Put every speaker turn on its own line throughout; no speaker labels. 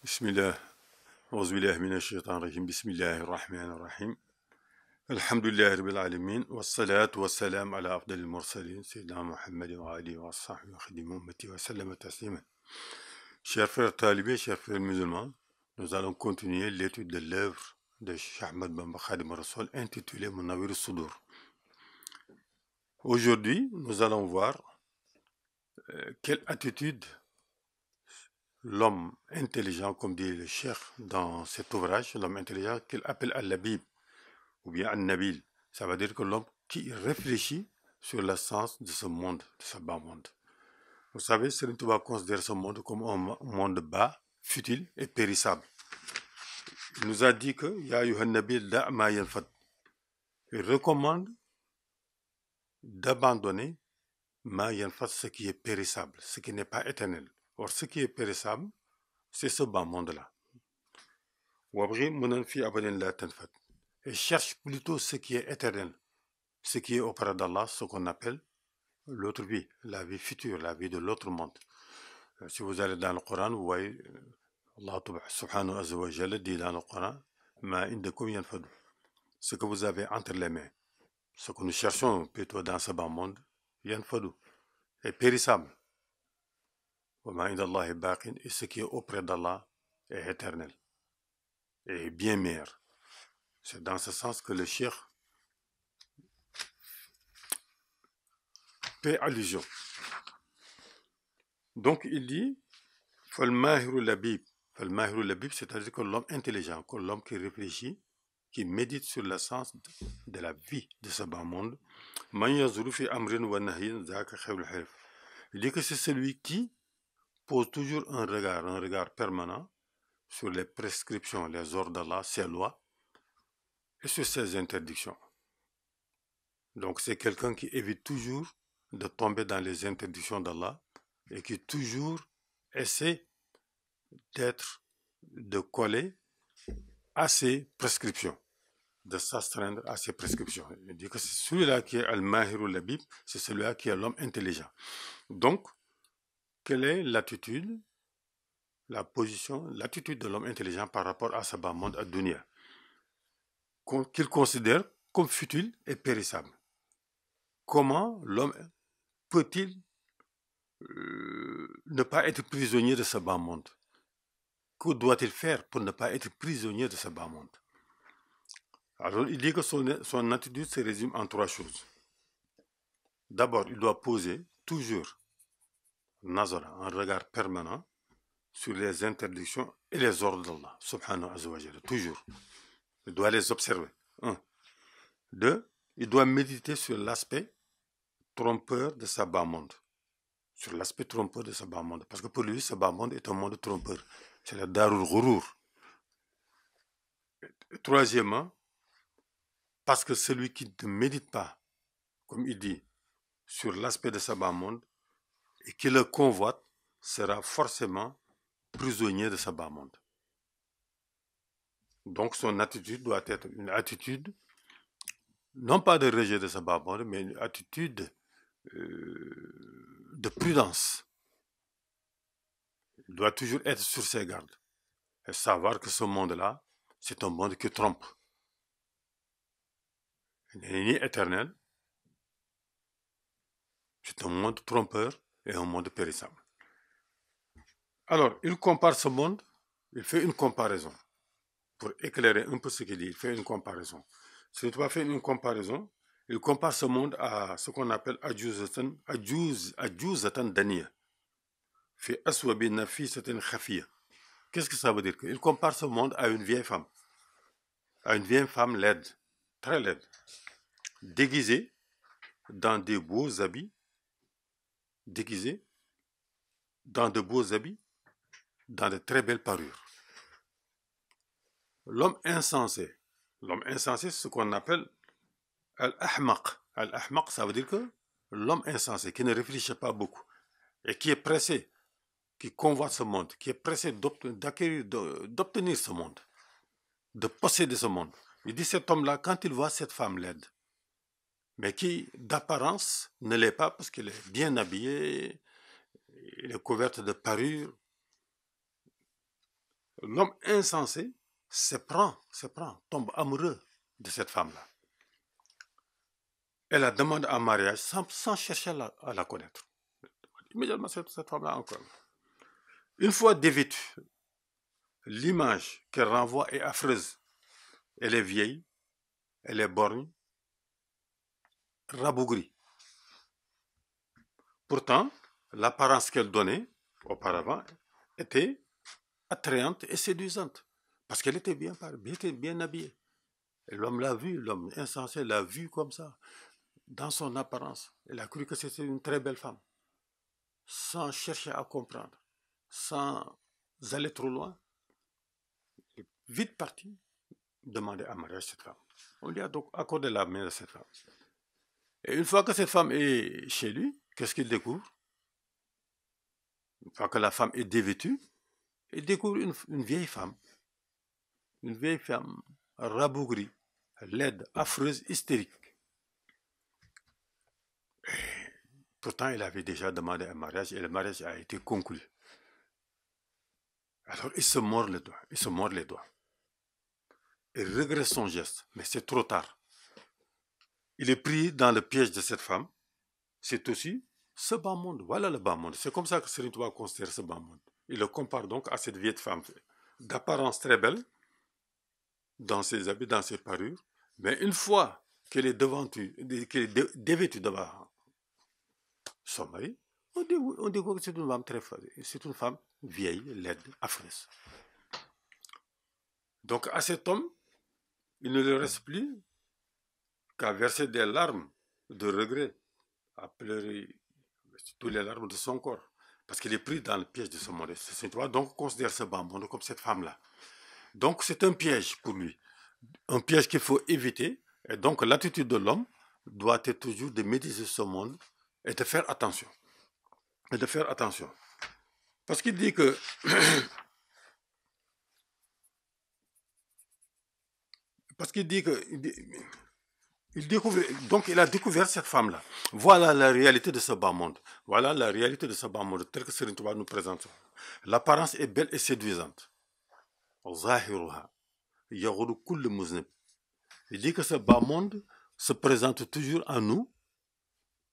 Bismillah, auzubillahi mineşşeytanirracim, bismillahirrahmanirrahim. Elhamdülillahi Rabbil alemin, ve salatu ve selamu ala afdalil mursalin, Seyyidina Muhammedin ve alihi ve sahbihi ve khidimi ümmeti ve selleme teslimen. Chers frères talibés, chers frères musulmans, nous allons continuer l'étude de l'œuvre de Cheikh Ahmad Bamba Khadim Rassoul intitulée Munawwir as-Sudur. Aujourd'hui, nous allons voir quelle attitude l'homme intelligent, comme dit le cheikh dans cet ouvrage, l'homme intelligent qu'il appelle Al-Labib ou bien Al-Nabil, ça veut dire que l'homme qui réfléchit sur l'essence de ce monde, de ce bas monde. Vous savez, Serigne Touba considère ce monde comme un monde bas, futile et périssable. Il nous a dit que Ya Yuhan Nabil da ma yanfad. Il recommande d'abandonner ma yanfad, ce qui est périssable, ce qui n'est pas éternel. Or, ce qui est périssable, c'est ce bas monde-là. Et cherche plutôt ce qui est éternel, ce qui est auprès d'Allah, ce qu'on appelle l'autre vie, la vie future, la vie de l'autre monde. Si vous allez dans le Coran, vous voyez Allah subhanahu wa ta'ala dit dans le Coran, ce que vous avez entre les mains, ce que nous cherchons plutôt dans ce bas monde, est périssable. Et ce qui est auprès d'Allah est éternel et bien meilleur. C'est dans ce sens que le cheikh fait allusion. Donc il dit Falmahiru labib, c'est-à-dire que l'homme intelligent, que l'homme qui réfléchit, qui médite sur l'essence de la vie de ce bas monde. Il dit que c'est celui qui pose toujours un regard permanent sur les prescriptions, les ordres d'Allah, ses lois, et sur ses interdictions. Donc c'est quelqu'un qui évite toujours de tomber dans les interdictions d'Allah et qui toujours essaie de coller à ses prescriptions, de s'astreindre à ses prescriptions. Il dit que c'est celui-là qui est Al-Mahirul Labib, c'est celui-là qui est l'homme intelligent. Donc, quelle est l'attitude, la position, l'attitude de l'homme intelligent par rapport à ce bas monde, à Dunya, qu'il considère comme futile et périssable? Comment l'homme peut-il ne pas être prisonnier de ce bas monde? Que doit-il faire pour ne pas être prisonnier de ce bas monde? Alors, il dit que son attitude se résume en trois choses. D'abord, il doit poser toujours nazara, un regard permanent sur les interdictions et les ordres d'Allah, subhanahu wa ta'ala, toujours. Il doit les observer. 1. 2. Il doit méditer sur l'aspect trompeur de ce bas monde. Sur l'aspect trompeur de ce bas monde. Parce que pour lui, ce bas monde est un monde trompeur. C'est le Darul Ghurur. Troisièmement, parce que celui qui ne médite pas, comme il dit, sur l'aspect de ce bas monde, et qui le convoite, sera forcément prisonnier de ce bas monde. Donc son attitude doit être une attitude, non pas de rejet de ce bas monde, mais une attitude de prudence. Il doit toujours être sur ses gardes et savoir que ce monde-là, c'est un monde qui trompe. Il n'est ni éternel, c'est un monde trompeur et un monde périssable. Alors, il compare ce monde, il fait une comparaison. Pour éclairer un peu ce qu'il dit, il fait une comparaison. Si tu vas faire une comparaison, il compare ce monde à ce qu'on appelle Ajuzatan Daniya. Fi aswabi nafisatin khafiya. Qu'est-ce que ça veut dire? Il compare ce monde à une vieille femme. À une vieille femme laide, très laide, déguisée dans des beaux habits, dans de très belles parures. L'homme insensé, c'est ce qu'on appelle Al-Ahmaq. Al-Ahmaq, ça veut dire que l'homme insensé, qui ne réfléchit pas beaucoup, et qui est pressé, qui convoite ce monde, qui est pressé d'obtenir ce monde, de posséder ce monde. Il dit cet homme-là, quand il voit cette femme laide, mais qui d'apparence ne l'est pas parce qu'elle est bien habillée, elle est couverte de parures, L'homme insensé tombe amoureux de cette femme-là. Elle la demande en mariage sans chercher à la connaître. Immédiatement, cette femme-là encore. Une fois dévêtue, l'image qu'elle renvoie est affreuse. Elle est vieille, elle est borgne, rabougrie. Pourtant, l'apparence qu'elle donnait auparavant était attrayante et séduisante. Parce qu'elle était bien habillée. Et l'homme l'a vue, l'homme insensé l'a vue comme ça, dans son apparence. Elle a cru que c'était une très belle femme. Sans chercher à comprendre, sans aller trop loin, il est vite parti demander en mariage cette femme. On lui a donc accordé la main à cette femme. Et une fois que cette femme est chez lui, qu'est-ce qu'il découvre? Une fois que la femme est dévêtue, il découvre une vieille femme. Une vieille femme rabougrie, laide, affreuse, hystérique. Pourtant, il avait déjà demandé un mariage et le mariage a été conclu. Alors, il se mord les doigts. Il regrette son geste, mais c'est trop tard. Il est pris dans le piège de cette femme. C'est aussi ce bas monde. Voilà le bas monde. C'est comme ça que Serigne Touba considère ce bas monde. Il le compare donc à cette vieille femme d'apparence très belle, dans ses habits, dans ses parures. Mais une fois qu'elle est dévêtue devant son mari, on découvre que c'est une femme très forte. C'est une femme vieille, laide, affreuse. Donc à cet homme, il ne lui reste plus qu'à verser des larmes de regret, à pleurer toutes les larmes de son corps, parce qu'il est pris dans le piège de ce monde. C'est toi donc considère ce bas monde comme cette femme-là. Donc c'est un piège pour lui, un piège qu'il faut éviter. Et donc l'attitude de l'homme doit être toujours de médiser ce monde et de faire attention. Parce qu'il dit que il a découvert cette femme-là. Voilà la réalité de ce bas monde. Voilà la réalité de ce bas monde tel que Serigne Touba nous présente. L'apparence est belle et séduisante. Il dit que ce bas monde se présente toujours à nous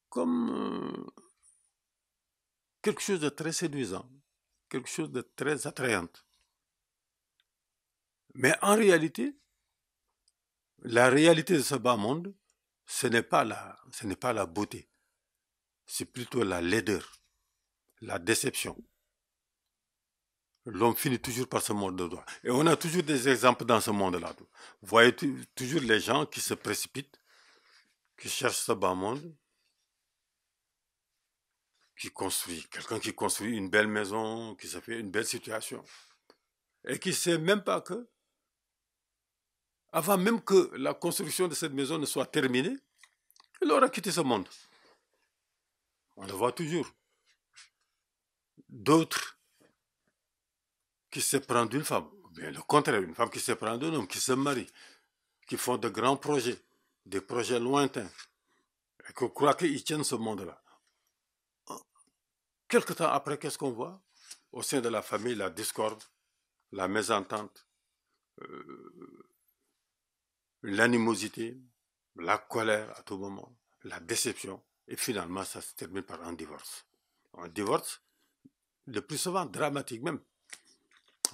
comme quelque chose de très séduisant, quelque chose de très attrayant. Mais en réalité, la réalité de ce bas monde, ce n'est pas la beauté, c'est plutôt la laideur, la déception. L'homme finit toujours par se mordre le doigt. Et on a toujours des exemples dans ce monde-là. Vous voyez toujours les gens qui se précipitent, qui cherchent ce bas monde, quelqu'un qui construit une belle maison, qui se fait une belle situation, et qui ne sait même pas que, avant même que la construction de cette maison ne soit terminée, il aura quitté ce monde. On le voit toujours. D'autres qui se prennent d'une femme, ou bien le contraire, une femme qui se prend d'un homme, qui se marie, qui font de grands projets, des projets lointains, et qu'on croit qu'ils tiennent ce monde-là. Quelque temps après, qu'est-ce qu'on voit? Au sein de la famille, la discorde, la mésentente, l'animosité, la colère à tout moment, la déception, et finalement, ça se termine par un divorce. Un divorce, le plus souvent dramatique même.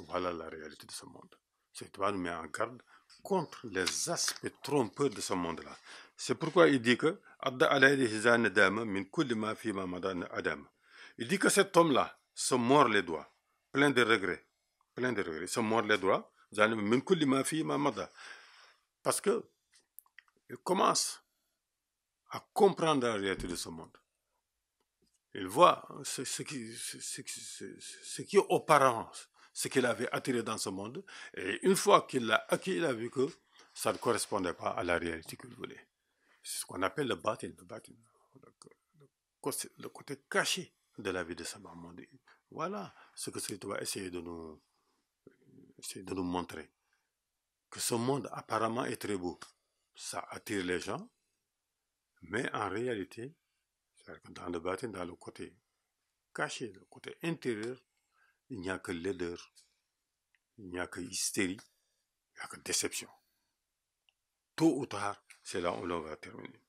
Voilà la réalité de ce monde. C'est toi nous met en garde contre les aspects trompeurs de ce monde-là. C'est pourquoi il dit que il dit que cet homme-là se mord les doigts, plein de regrets, se mord les doigts, parce que il commence à comprendre la réalité de ce monde. Il voit ce qui est auparavant, ce qu'il avait attiré dans ce monde, et une fois qu'il l'a acquis, il a vu que ça ne correspondait pas à la réalité qu'il voulait. C'est ce qu'on appelle le batin, le côté caché de la vie de ce monde. Voilà ce que Serigne Touba essayer de nous montrer. Que ce monde apparemment est très beau. Ça attire les gens, mais en réalité, dans le bâtiment, dans le côté caché, le côté intérieur, il n'y a que laideur, il n'y a que hystérie, il n'y a que déception. Tôt ou tard, c'est là où l'on va terminer.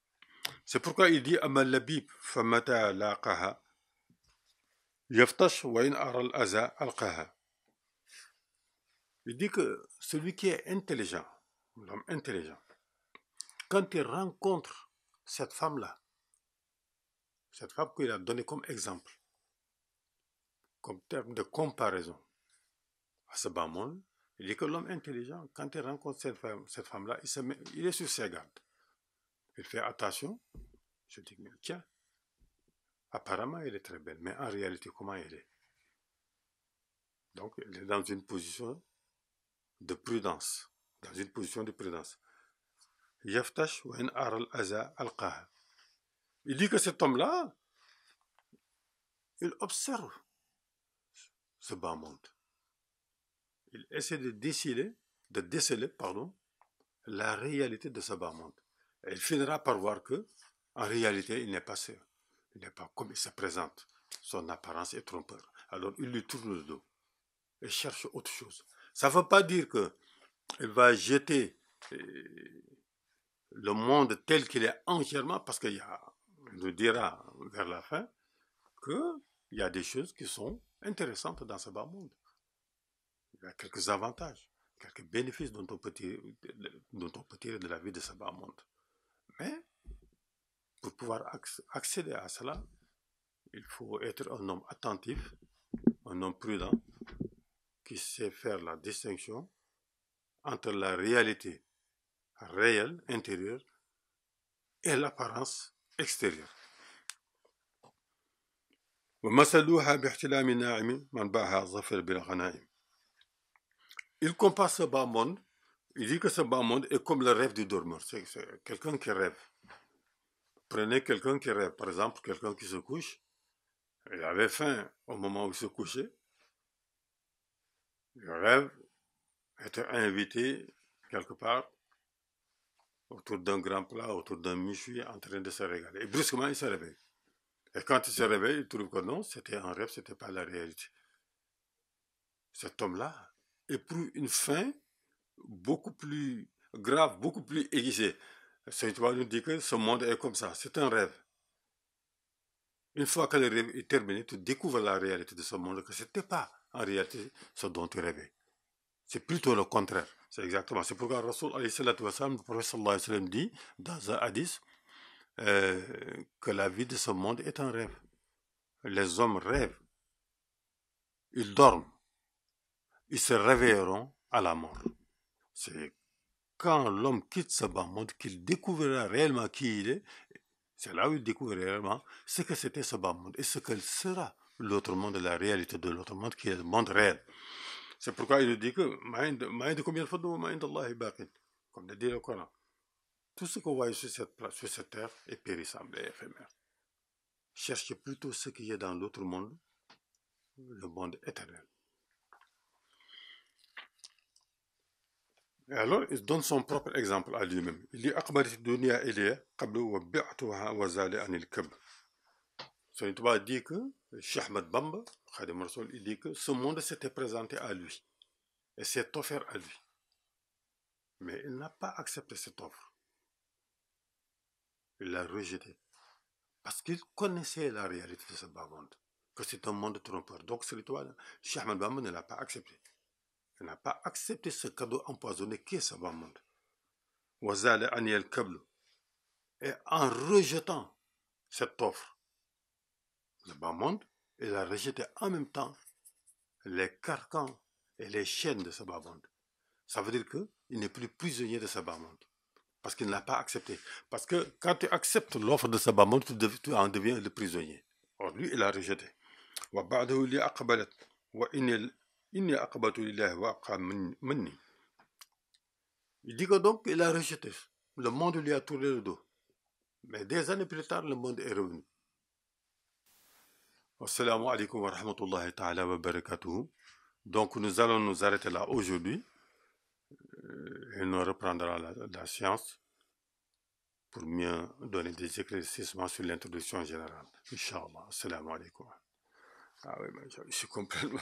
C'est pourquoi il dit Amal labib famata laqaha yaftash wa in ara al-aza alqaha. Il dit que celui qui est intelligent, l'homme intelligent, quand il rencontre cette femme-là, cette femme qu'il a donnée comme exemple, comme terme de comparaison à ce bas monde, il dit que l'homme intelligent, quand il rencontre cette femme-là, il est sur ses gardes. Il fait attention. Je dis, mais tiens, apparemment elle est très belle, mais en réalité, comment elle est? Donc, elle est dans une position de prudence. Dans une position de prudence. Yaftash wa in aral aza al-qaha. Il dit que cet homme-là, il observe ce bas monde. Il essaie de déceler, la réalité de ce bas monde. Et il finira par voir que, en réalité, il n'est pas sûr. Il n'est pas comme il se présente. Son apparence est trompeur. Alors, il lui tourne le dos et cherche autre chose. Ça ne veut pas dire qu'il va jeter le monde tel qu'il est entièrement, parce qu'il nous dira vers la fin qu'il y a des choses qui sont intéressantes dans ce bas monde. Il y a quelques avantages, quelques bénéfices dont on peut tirer de la vie de ce bas monde. Mais pour pouvoir accéder à cela, il faut être un homme attentif, un homme prudent, qui sait faire la distinction entre la réalité réelle, intérieure, et l'apparence extérieure. Il compare ce bas monde, il dit que ce bas monde est comme le rêve du dormeur. C'est quelqu'un qui rêve. Prenez quelqu'un qui rêve, par exemple, quelqu'un qui se couche, il avait faim au moment où il se couchait, il rêve être invité quelque part autour d'un grand plat, autour d'un méchoui, en train de se régaler. Et brusquement, il se réveille. Et quand il se réveille, il trouve que non, c'était un rêve, c'était pas la réalité. Cet homme-là éprouve une faim beaucoup plus grave, beaucoup plus aiguisée. Saint Paul nous dit que ce monde est comme ça, c'est un rêve. Une fois que le rêve est terminé, tu découvres la réalité de ce monde, que ce n'était pas en réalité ce dont tu rêvais. C'est plutôt le contraire. C'est exactement. C'est pourquoi Rasoul, le prophète sallallahu alayhi wa sallam, dit dans un hadith que la vie de ce monde est un rêve. Les hommes rêvent, ils dorment, ils se réveilleront à la mort. C'est quand l'homme quitte ce bas monde qu'il découvrira réellement qui il est. C'est là où il découvrira réellement ce que c'était ce bas monde et ce que sera l'autre monde, la réalité de l'autre monde qui est le monde réel. C'est pourquoi il dit que comme le dit le Coran, tout ce que vous voyez sur cette terre est périssable et éphémère. Cherchez plutôt ce qui est dans l'autre monde, le monde éternel. Et alors, il donne son propre exemple à lui-même. Il dit Sëriñ Tuubaa dit que Cheikh Ahmad Bamba, Khadim Rassoul, il dit que ce monde s'était présenté à lui et s'est offert à lui. Mais il n'a pas accepté cette offre. Il l'a rejeté. Parce qu'il connaissait la réalité de ce bas monde, que c'est un monde trompeur. Donc, Sëriñ Tuubaa, Cheikh Ahmad Bamba ne l'a pas accepté. Il n'a pas accepté ce cadeau empoisonné qui est ce bas monde. Et en rejetant cette offre, le bas monde, il a rejeté en même temps les carcans et les chaînes de ce bas monde. Ça veut dire qu'il n'est plus prisonnier de ce bas monde. Parce qu'il ne l'a pas accepté. Parce que quand tu acceptes l'offre de ce bas monde, tu en deviens le prisonnier. Or, lui, il a rejeté. Il dit que donc, il a rejeté. Le monde lui a tourné le dos. Mais des années plus tard, le monde est revenu. Assalamu alaikum wa rahmatullahi ta'ala wa barakatuhu. Donc nous allons nous arrêter là aujourd'hui et nous reprendrons la science pour mieux donner des éclaircissements sur l'introduction générale. Inch'Allah. Assalamu alaikum. Ah oui, je suis complètement...